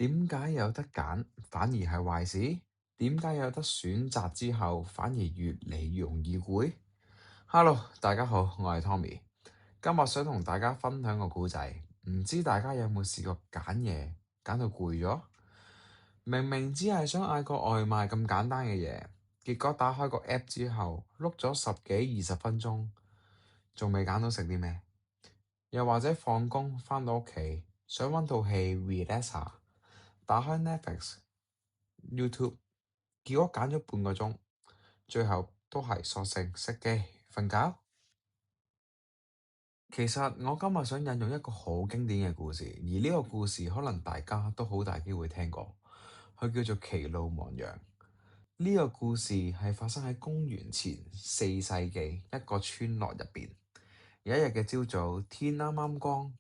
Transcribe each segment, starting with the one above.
點解有得揀反而係壞事？點解有得選擇之後反而越嚟越容易攰？Hello，大家好，我係 Tommy。今日想同大家分享個故仔，唔知大家有冇試過揀嘢揀到攰咗？明明只係想嗌個外賣咁簡單嘅嘢，結果打開個 app 之後，碌咗十幾二十分鐘，仲未揀到食啲咩？又或者放工返到屋企，想揾套戲 relax 下，打開 Netflix、YouTube，結果揀咗半個鐘，最後都係索性熄機瞓覺。其實我今日想引用一個好經典嘅故事，而呢個故事可能大家都好大機會聽過，佢叫做《歧路亡羊》。呢個故事係發生喺公元前4世紀一個村落入邊。有一日嘅朝早，天啱啱光，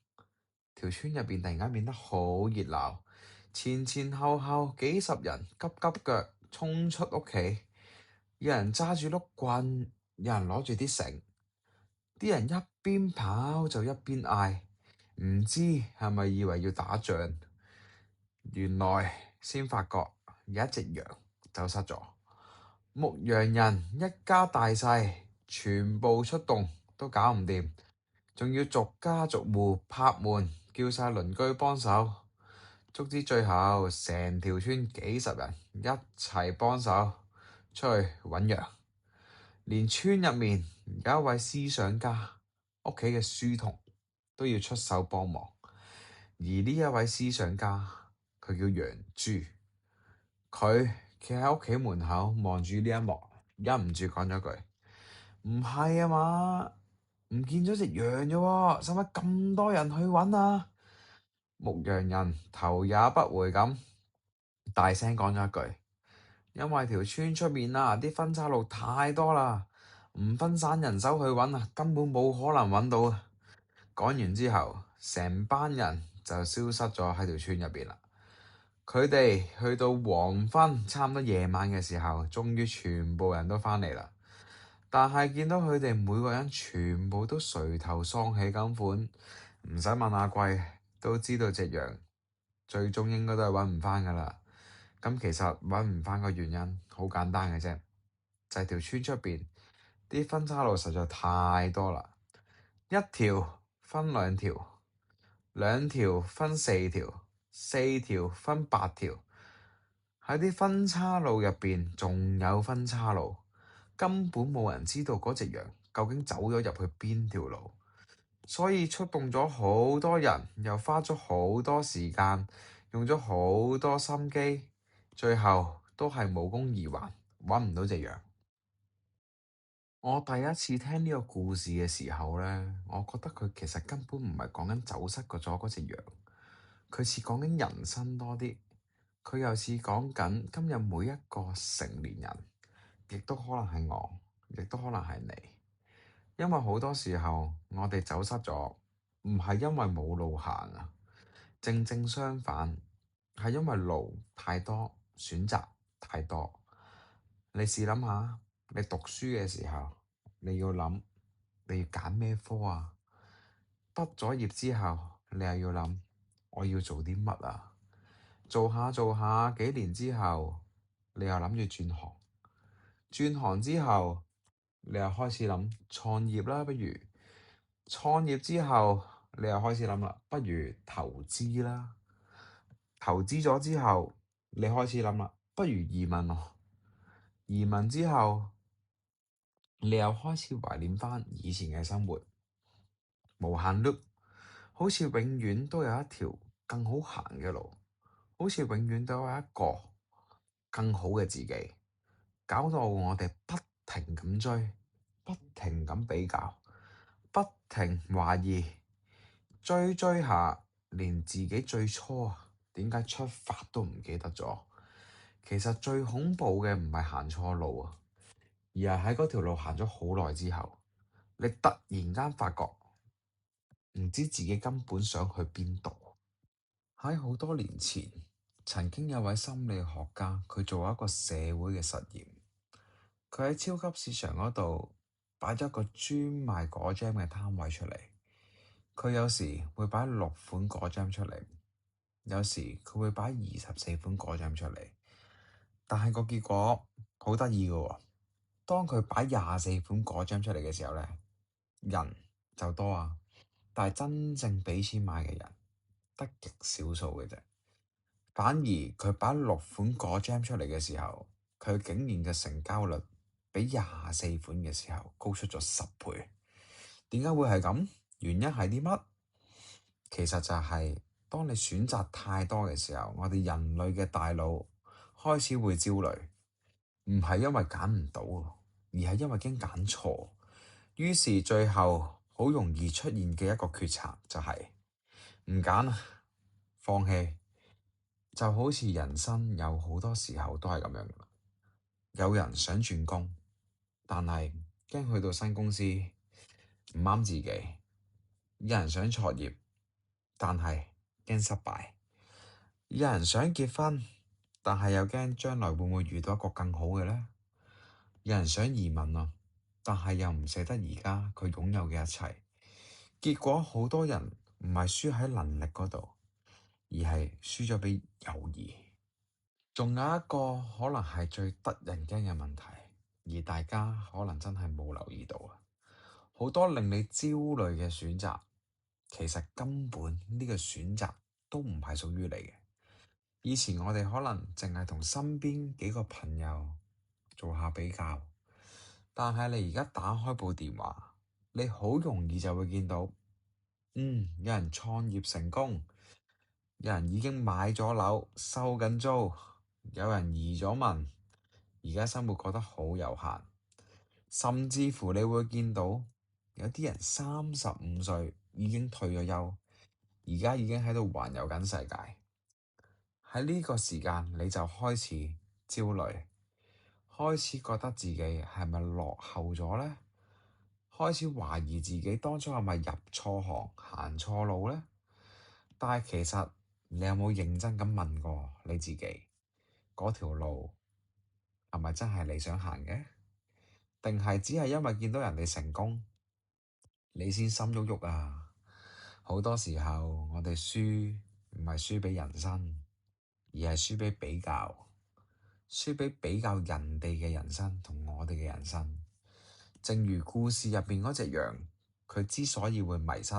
條村入邊突然間變得好熱鬧，前前後後幾十人急急腳衝出屋企，有人揸住碌棍，有人攞住啲繩，啲人一邊跑就一邊嗌，唔知係咪以為要打仗？原來先發覺有一隻羊走失咗。牧羊人一家大細全部出動都搞唔掂，仲要逐家逐戶拍門叫晒鄰居幫手，卒之最後成條村幾十人一齊幫手出去揾羊，連村入面有一位思想家屋企嘅書童都要出手幫忙，而呢一位思想家佢叫楊朱，佢企喺屋企門口望住呢一幕，忍唔住講咗句：唔係啊嘛，唔見咗隻羊啫喎，使乜咁多人去揾啊？牧羊人頭也不回咁大聲講咗一句：因為條村出面啊，啲分岔路太多啦，唔分散人手去揾啊，根本冇可能揾到啊！講完之後，成班人就消失咗喺條村入邊啦。佢哋去到黃昏，差唔多夜晚嘅時候，終於全部人都返嚟啦。但係見到佢哋每個人全部都垂頭喪氣咁款，唔使問阿貴都知道隻羊最終應該都係揾唔返噶啦。咁其實揾唔返個原因好簡單嘅啫，就係條村出邊啲分岔路實在太多啦，一條分兩條，兩條分四條，四條分八條，喺啲分岔路入邊仲有分岔路。根本冇人知道嗰隻羊究竟走咗入去邊條路，所以出動咗好多人，又花咗好多時間，用咗好多心機，最後都係無功而還，揾唔到隻羊。我第一次聽呢個故事嘅時候呢，我覺得佢其實根本唔係講緊走失咗嗰隻羊，佢似講緊人生多啲，佢又似講緊今日每一個成年人。亦都可能係我，亦都可能係你，因為好多時候我哋走失咗，唔係因為冇路行啊，正正相反，係因為路太多，選擇太多。你試諗下，你讀書嘅時候，你要諗你要揀咩科啊？畢咗業之後，你又要諗我要做啲乜啊？做下做下幾年之後，你又諗住轉行。轉行之後，你又開始諗創業啦，不如創業之後，你又開始諗啦，不如投資啦。投資咗之後，你開始諗啦，不如移民咯。移民之後，你又開始懷念翻以前嘅生活，無限 loop，好似永遠都有一條更好行嘅路，好似永遠都有一個更好嘅自己。搞到我哋不停咁追，不停咁比較，不停懷疑，追下，連自己最初點解出發都唔記得咗。其實最恐怖嘅唔係行錯路啊，而係喺嗰條路行咗好耐之後，你突然間發覺唔知自己根本想去邊度。喺好多年前，曾經有位心理學家，佢做一個社會嘅實驗。佢喺超級市場嗰度擺咗個專賣果醬嘅攤位出嚟，佢有時會擺6款果醬出嚟，有時佢會擺24款果醬出嚟，但係個結果好得意嘅喎。當佢擺24款果醬出嚟嘅時候呢，人就多啊，但係真正俾錢買嘅人得極少數嘅啫。反而佢擺6款果醬出嚟嘅時候，佢竟然嘅成交率比24款嘅時候高出咗10倍。點解會係咁？原因係啲乜？其實就係當你選擇太多嘅時候，我哋人類嘅大腦開始會焦慮，唔係因為揀唔到，而係因為驚揀錯。於是最後好容易出現嘅一個決策就係唔揀啦，放棄。就好似人生有好多時候都係咁樣。有人想轉工，但係驚去到新公司唔啱自己；有人想創業，但係驚失敗；有人想結婚，但係又驚將來會唔會遇到一個更好嘅呢？有人想移民啊，但係又唔捨得而家佢擁有嘅一切。結果好多人唔係輸喺能力嗰度，而係輸咗俾猶豫。仲有一個可能係最得人驚嘅問題，而大家可能真係冇留意到啊！好多令你焦慮嘅選擇，其實根本呢個選擇都唔係屬於你嘅。以前我哋可能淨係同身邊幾個朋友做下比較，但係你而家打開部電話，你好容易就會見到，有人創業成功，有人已經買咗樓收緊租，有人移咗民，而家生活過得好悠閒，甚至乎你會見到有啲人35歲已經退咗休，而家已經喺度環遊緊世界。喺呢個時間你就開始焦慮，開始覺得自己係咪落後咗呢？開始懷疑自己當初係咪入錯行行錯路呢？但係其實你有冇認真咁問過你自己，嗰條路係咪真係你想行嘅？定係只係因為見到人哋成功，你先心喐喐啊？好多時候我哋輸唔係輸俾人生，而係輸俾比較，輸俾比較人哋嘅人生同我哋嘅人生。正如故事入邊嗰隻羊，佢之所以會迷失，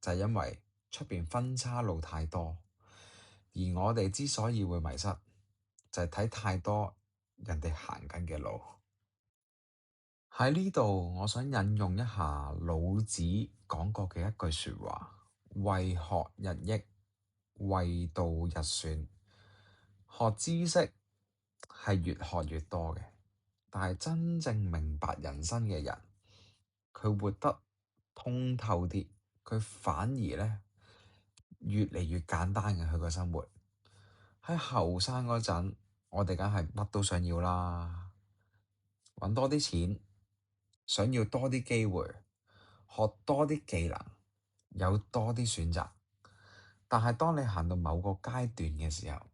就係因為出邊分岔路太多。而我哋之所以會迷失，就係睇太多人哋行緊嘅路。喺呢度，我想引用一下老子講過嘅一句説話：為學日益，為道日損。學知識係越學越多嘅，但係真正明白人生嘅人，佢活得通透啲，佢反而咧越嚟越簡單嘅佢個生活。喺後生嗰陣，我哋梗係乜都想要啦，揾多啲錢，想要多啲機會，學多啲技能，有多啲選擇。但係當你行到某個階段嘅時候，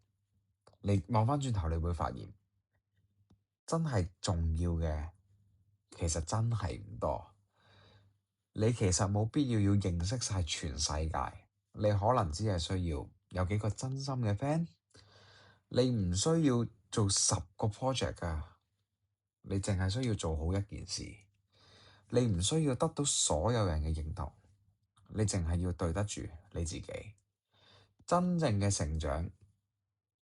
你望返轉頭，你會發現真係重要嘅其實真係唔多。你其實冇必要認識晒全世界，你可能只係需要有幾個真心嘅 friend。你唔需要做10個 project 㗎，你淨係需要做好一件事。你唔需要得到所有人嘅認同，你淨係要對得住你自己。真正嘅成長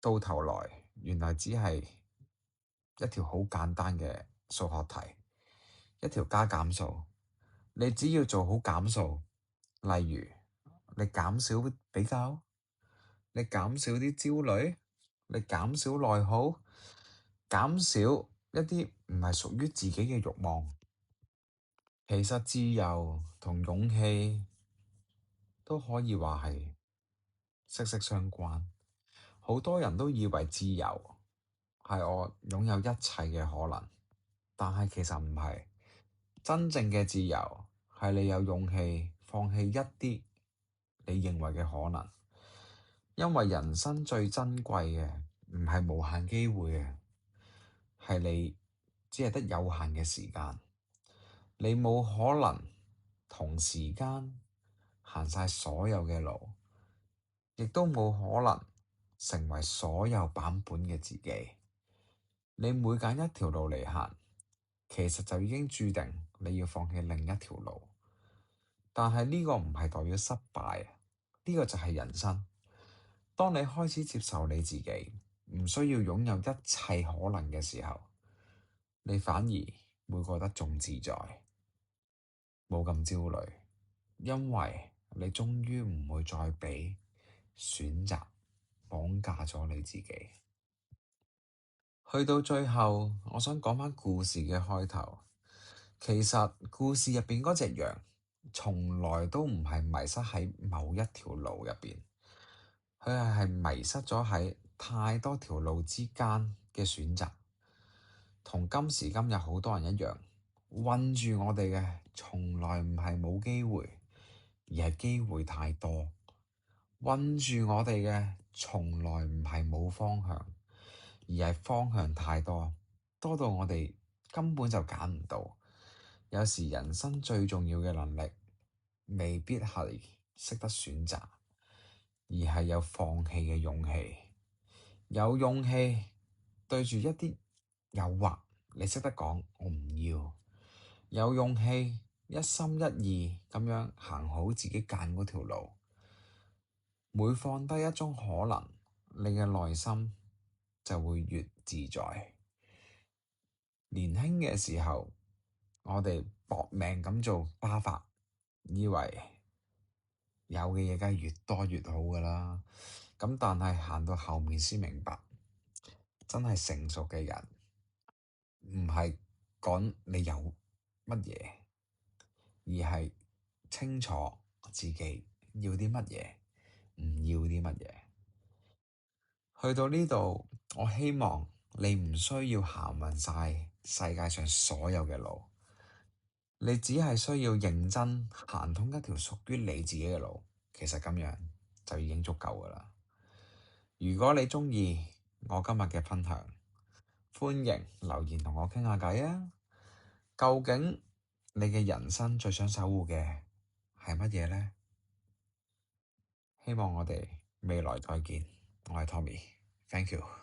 到頭來，原來只係一條好簡單嘅數學題，一條加減數。你只要做好減數，例如你減少比較，你減少啲焦慮，你減少內耗，減少一啲唔係屬於自己嘅慾望。其實自由同勇氣都可以話係息息相關。好多人都以為自由係我擁有一切嘅可能，但係其實唔係。真正嘅自由係你有勇氣放棄一啲你認為嘅可能，因為人生最珍貴嘅唔係無限機會嘅，係你只係得有限嘅時間。你冇可能同時間行晒所有嘅路，亦都冇可能成為所有版本嘅自己。你每揀一條路嚟行，其實就已經注定你要放棄另一條路。但係呢個唔係代表失敗，呢個就係人生。當你開始接受你自己，唔需要擁有一切可能嘅時候，你反而會覺得仲自在，冇咁焦慮，因為你終於唔會再俾選擇綁架咗你自己。去到最後，我想講返故事嘅開頭。其實故事入邊嗰隻羊，從來都唔係迷失喺某一條路入邊，佢係迷失咗喺太多條路之間嘅選擇。同今時今日好多人一樣，困住我哋嘅從來唔係冇機會，而係機會太多。困住我哋嘅從來唔係冇方向，而係方向太多，多到我哋根本就揀唔到。有時人生最重要嘅能力，未必係識得選擇，而係有放棄嘅勇氣。有勇氣對住一啲誘惑，你識得講我唔要。有勇氣一心一意咁樣行好自己揀嗰條路。每放低一種可能，你嘅內心就會越自在。年輕嘅時候，我哋搏命咁做巴法，以為有嘅嘢梗係越多越好㗎啦。咁但係行到後面先明白，真係成熟嘅人唔係講你有乜嘢，而係清楚自己要啲乜嘢，唔要啲乜嘢。去到呢度，我希望你唔需要行勻晒世界上所有嘅路，你只係需要認真行通一條屬於你自己嘅路，其實咁樣就已經足夠㗎喇。如果你鍾意我今日嘅分享，歡迎留言同我傾下偈啊！究竟你嘅人生最想守護嘅係乜嘢呢？希望我哋未來再見。我係 Tommy，Thank you。